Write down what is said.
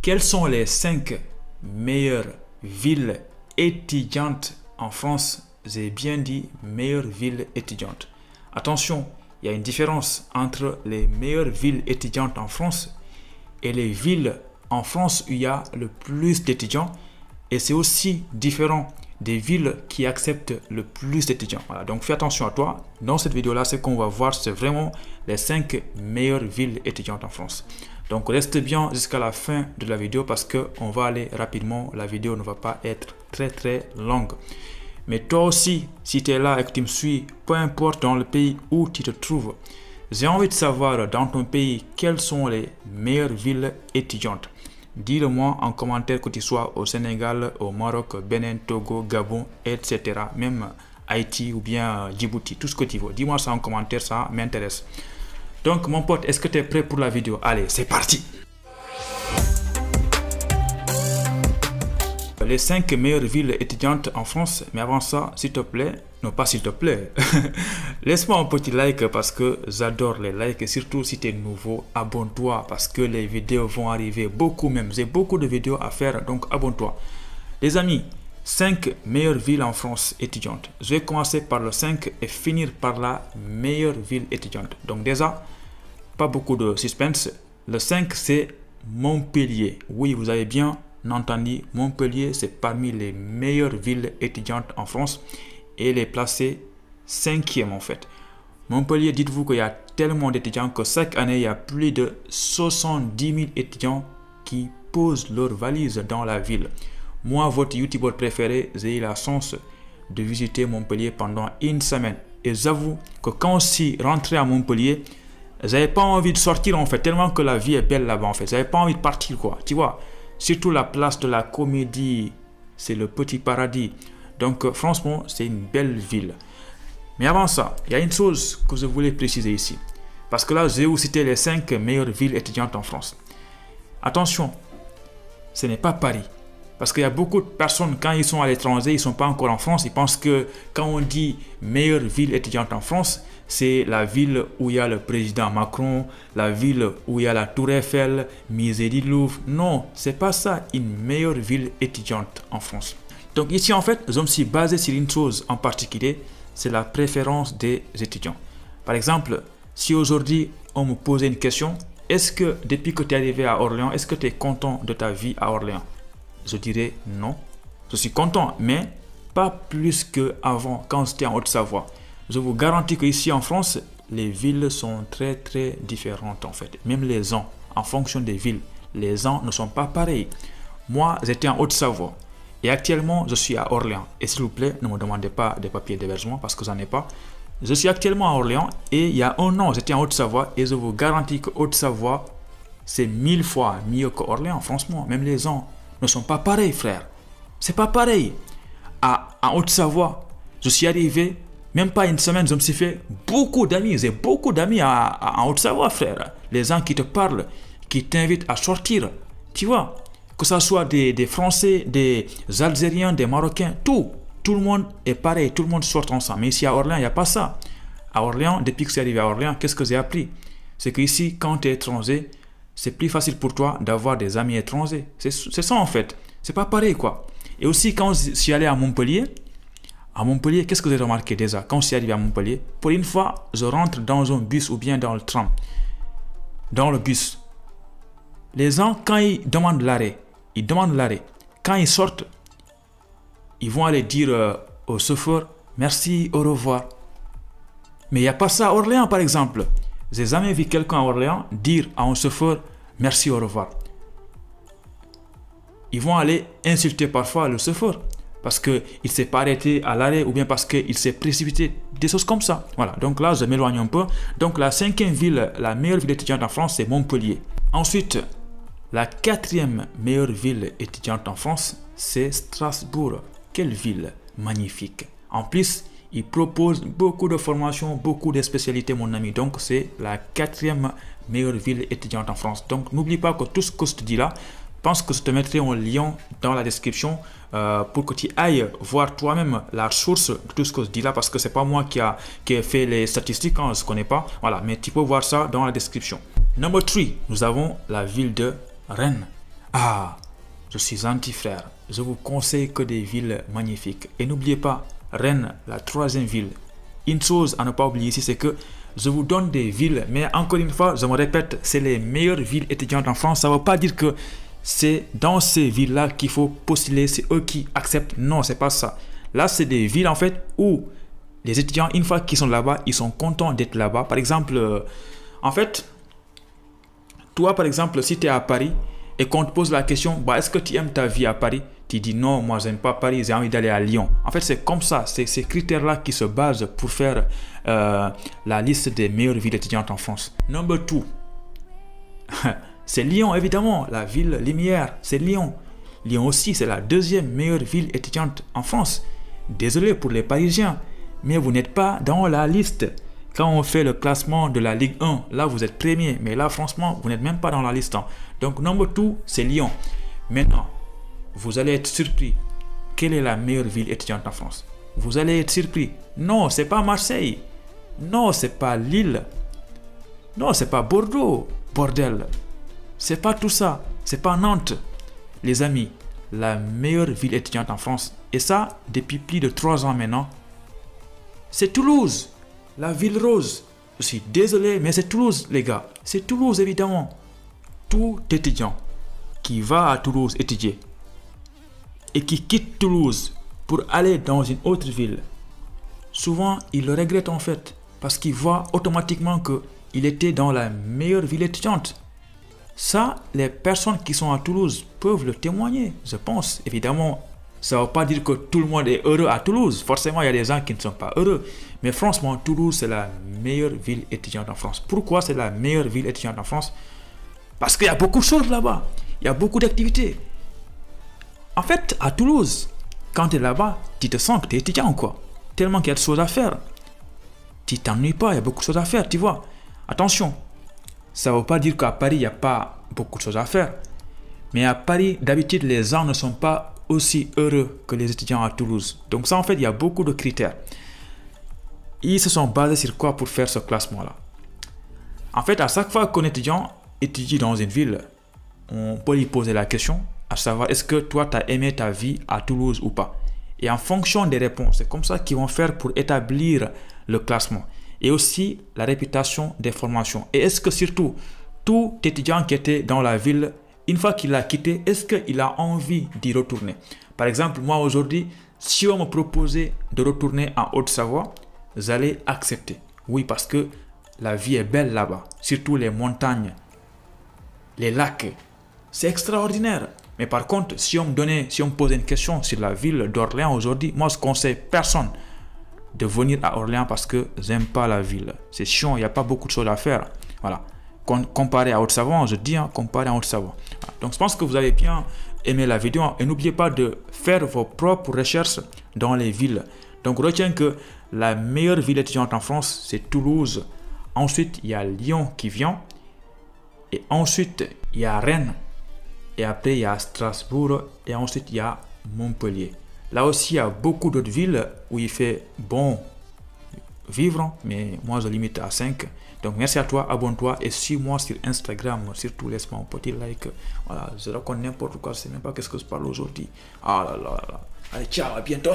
Quelles sont les 5 meilleures villes étudiantes en France? J'ai bien dit meilleures villes étudiantes. Attention, il y a une différence entre les meilleures villes étudiantes en France et les villes en France où il y a le plus d'étudiants. Et c'est aussi différent des villes qui acceptent le plus d'étudiants. Voilà, donc fais attention à toi. Dans cette vidéo-là, ce qu'on va voir, c'est vraiment les 5 meilleures villes étudiantes en France. Donc reste bien jusqu'à la fin de la vidéo parce qu'on va aller rapidement. La vidéo ne va pas être très longue. Mais toi aussi, si tu es là et que tu me suis, peu importe dans le pays où tu te trouves, j'ai envie de savoir dans ton pays quelles sont les meilleures villes étudiantes. Dis-le-moi en commentaire, que tu sois au Sénégal, au Maroc, Bénin, Togo, Gabon, etc. Même Haïti ou bien Djibouti, tout ce que tu veux. Dis-moi ça en commentaire, ça m'intéresse. Donc mon pote, est-ce que tu es prêt pour la vidéo? Allez, c'est parti! Les 5 meilleures villes étudiantes en France. Mais avant ça, s'il te plaît, non pas s'il te plaît, laisse-moi un petit like parce que j'adore les likes et surtout si tu es nouveau, abonne-toi parce que les vidéos vont arriver beaucoup même. J'ai beaucoup de vidéos à faire, donc abonne-toi. Les amis, 5 meilleures villes en France étudiantes. Je vais commencer par le 5 et finir par la meilleure ville étudiante. Donc déjà, pas beaucoup de suspense. Le 5, c'est Montpellier. Oui, vous avez bien entendu, Montpellier, c'est parmi les meilleures villes étudiantes en France et elle est placée 5e en fait. Montpellier, dites-vous qu'il y a tellement d'étudiants que chaque année, il y a plus de 70 000 étudiants qui posent leurs valises dans la ville. Moi, votre youtubeur préféré, j'ai eu la chance de visiter Montpellier pendant une semaine. Et j'avoue que quand je suis rentré à Montpellier, j'avais pas envie de sortir en fait, tellement que la vie est belle là-bas en fait. J'avais pas envie de partir quoi, tu vois. Surtout la place de la Comédie, c'est le petit paradis. Donc franchement, c'est une belle ville. Mais avant ça, il y a une chose que je voulais préciser ici. Parce que là, j'ai cité les 5 meilleures villes étudiantes en France. Attention, ce n'est pas Paris. Parce qu'il y a beaucoup de personnes, quand ils sont à l'étranger, ils ne sont pas encore en France, ils pensent que quand on dit meilleure ville étudiante en France, c'est la ville où il y a le président Macron, la ville où il y a la Tour Eiffel, Musée du Louvre. Non, c'est pas ça une meilleure ville étudiante en France. Donc ici en fait, je me suis basé sur une chose en particulier, c'est la préférence des étudiants. Par exemple, si aujourd'hui on me posait une question, est-ce que depuis que tu es arrivé à Orléans, est-ce que tu es content de ta vie à Orléans? Je dirais non. Je suis content, mais pas plus qu'avant quand j'étais en Haute-Savoie. Je vous garantis qu'ici en France, les villes sont très différentes en fait. Même les ans, en fonction des villes, les ans ne sont pas pareils. Moi, j'étais en Haute-Savoie et actuellement, je suis à Orléans. Et s'il vous plaît, ne me demandez pas des papiers d'hébergement parce que j'en ai pas. Je suis actuellement à Orléans et il y a un an, j'étais en Haute-Savoie et je vous garantis que Haute-Savoie, c'est 1000 fois mieux que Orléans. Franchement, même les ans ne sont pas pareils, frère. C'est pas pareil. En Haute-Savoie, je suis arrivé, même pas une semaine, je me suis fait beaucoup d'amis. J'ai beaucoup d'amis en Haute-Savoie, frère. Les gens qui te parlent, qui t'invitent à sortir. Tu vois, que ce soit des Français, des Algériens, des Marocains, tout le monde est pareil, tout le monde sort ensemble. Mais ici à Orléans, il n'y a pas ça. À Orléans, depuis que je suis arrivé à Orléans, qu'est-ce que j'ai appris? C'est qu'ici, quand tu es étranger, c'est plus facile pour toi d'avoir des amis étrangers. C'est ça en fait. C'est pas pareil quoi. Et aussi quand je suis allé à Montpellier, qu'est-ce que j'ai remarqué déjà quand je suis arrivé à Montpellier? Pour une fois, je rentre dans un bus ou bien dans le tram. Dans le bus. Les gens, quand ils demandent l'arrêt, Quand ils sortent, ils vont aller dire au chauffeur merci, au revoir. Mais il n'y a pas ça à Orléans par exemple. J'ai jamais vu quelqu'un à Orléans dire à un chauffeur merci, au revoir. Ils vont aller insulter parfois le chauffeur parce qu'il ne s'est pas arrêté à l'arrêt ou bien parce qu'il s'est précipité, des choses comme ça. Voilà, donc là je m'éloigne un peu. Donc la 5e ville, la meilleure ville étudiante en France, c'est Montpellier. Ensuite, la 4e meilleure ville étudiante en France, c'est Strasbourg. Quelle ville magnifique. En plus, il propose beaucoup de formations, beaucoup de spécialités, mon ami. Donc, c'est la 4e meilleure ville étudiante en France. Donc, n'oublie pas que tout ce que je te dis là, je pense que je te mettrai un lien dans la description pour que tu ailles voir toi-même la source de tout ce que je dis là, parce que c'est pas moi qui ai fait les statistiques, hein, je ne connais pas. Voilà, mais tu peux voir ça dans la description. Number 3, nous avons la ville de Rennes. Ah, je suis anti-frère. Je vous conseille que des villes magnifiques. Et n'oubliez pas, Rennes, la troisième ville. Une chose à ne pas oublier ici, c'est que je vous donne des villes, mais encore une fois, je me répète, c'est les meilleures villes étudiantes en France. Ça ne veut pas dire que c'est dans ces villes-là qu'il faut postuler, c'est eux qui acceptent. Non, c'est pas ça. Là, c'est des villes en fait où les étudiants, une fois qu'ils sont là-bas, ils sont contents d'être là-bas. Par exemple, en fait, toi, par exemple, si tu es à Paris et qu'on te pose la question, bah, est-ce que tu aimes ta vie à Paris? Tu dis non, moi, j'aime pas Paris, j'ai envie d'aller à Lyon. En fait, c'est comme ça, c'est ces critères-là qui se basent pour faire la liste des meilleures villes étudiantes en France. Number 2, c'est Lyon, évidemment, la ville lumière, c'est Lyon. Lyon aussi, c'est la deuxième meilleure ville étudiante en France. Désolé pour les Parisiens, mais vous n'êtes pas dans la liste. Quand on fait le classement de la Ligue 1, là vous êtes premier, mais là franchement, vous n'êtes même pas dans la liste. Donc number 2, c'est Lyon. Maintenant, vous allez être surpris. Quelle est la meilleure ville étudiante en France? Vous allez être surpris. Non, c'est pas Marseille. Non, c'est pas Lille. Non, c'est pas Bordeaux. Bordel. C'est pas tout ça. C'est pas Nantes. Les amis, la meilleure ville étudiante en France, et ça depuis plus de 3 ans maintenant, c'est Toulouse. La ville rose. Je suis désolé, mais c'est Toulouse, les gars. C'est Toulouse, évidemment. Tout étudiant qui va à Toulouse étudier et qui quitte Toulouse pour aller dans une autre ville, souvent, il le regrette en fait, parce qu'il voit automatiquement qu'il était dans la meilleure ville étudiante. Ça, les personnes qui sont à Toulouse peuvent le témoigner, je pense. Évidemment, ça ne veut pas dire que tout le monde est heureux à Toulouse. Forcément, il y a des gens qui ne sont pas heureux. Mais franchement, Toulouse, c'est la meilleure ville étudiante en France. Pourquoi c'est la meilleure ville étudiante en France? Parce qu'il y a beaucoup de choses là-bas. Il y a beaucoup d'activités. En fait, à Toulouse, quand tu es là-bas, tu te sens que tu es étudiant, quoi. Tellement qu'il y a de choses à faire. Tu t'ennuies pas, il y a beaucoup de choses à faire, tu vois. Attention, ça ne veut pas dire qu'à Paris, il n'y a pas beaucoup de choses à faire. Mais à Paris, d'habitude, les gens ne sont pas aussi heureux que les étudiants à Toulouse. Donc ça, en fait, il y a beaucoup de critères. Ils se sont basés sur quoi pour faire ce classement-là? En fait, à chaque fois qu'un étudiant étudie dans une ville, on peut lui poser la question, à savoir, est-ce que toi, tu as aimé ta vie à Toulouse ou pas? Et en fonction des réponses, c'est comme ça qu'ils vont faire pour établir le classement. Et aussi la réputation des formations. Et est-ce que surtout, tout étudiant qui était dans la ville, une fois qu'il l'a quitté, est-ce qu'il a envie d'y retourner? Par exemple, moi aujourd'hui, si on me proposait de retourner en Haute-Savoie, j'allais accepter. Oui, parce que la vie est belle là-bas. Surtout les montagnes, les lacs. C'est extraordinaire. Mais par contre, si on me posait une question sur la ville d'Orléans aujourd'hui, moi je conseille personne de venir à Orléans parce que j'aime pas la ville. C'est chiant, il n'y a pas beaucoup de choses à faire. Voilà. Comparé à Haute-Savoie, je dis, comparé à Haute-Savoie. Voilà. Donc je pense que vous avez bien aimé la vidéo. Et n'oubliez pas de faire vos propres recherches dans les villes. Donc retiens que la meilleure ville étudiante en France, c'est Toulouse. Ensuite, il y a Lyon qui vient. Et ensuite, il y a Rennes. Et après, il y a Strasbourg. Et ensuite, il y a Montpellier. Là aussi, il y a beaucoup d'autres villes où il fait bon vivre. Mais moi, je limite à 5. Donc, merci à toi. Abonne-toi. Et suis-moi sur Instagram. Surtout, laisse-moi un petit like. Voilà, je raconte n'importe quoi. Je ne sais même pas qu'est-ce que je parle aujourd'hui. Ah là là là. Allez, ciao. À bientôt.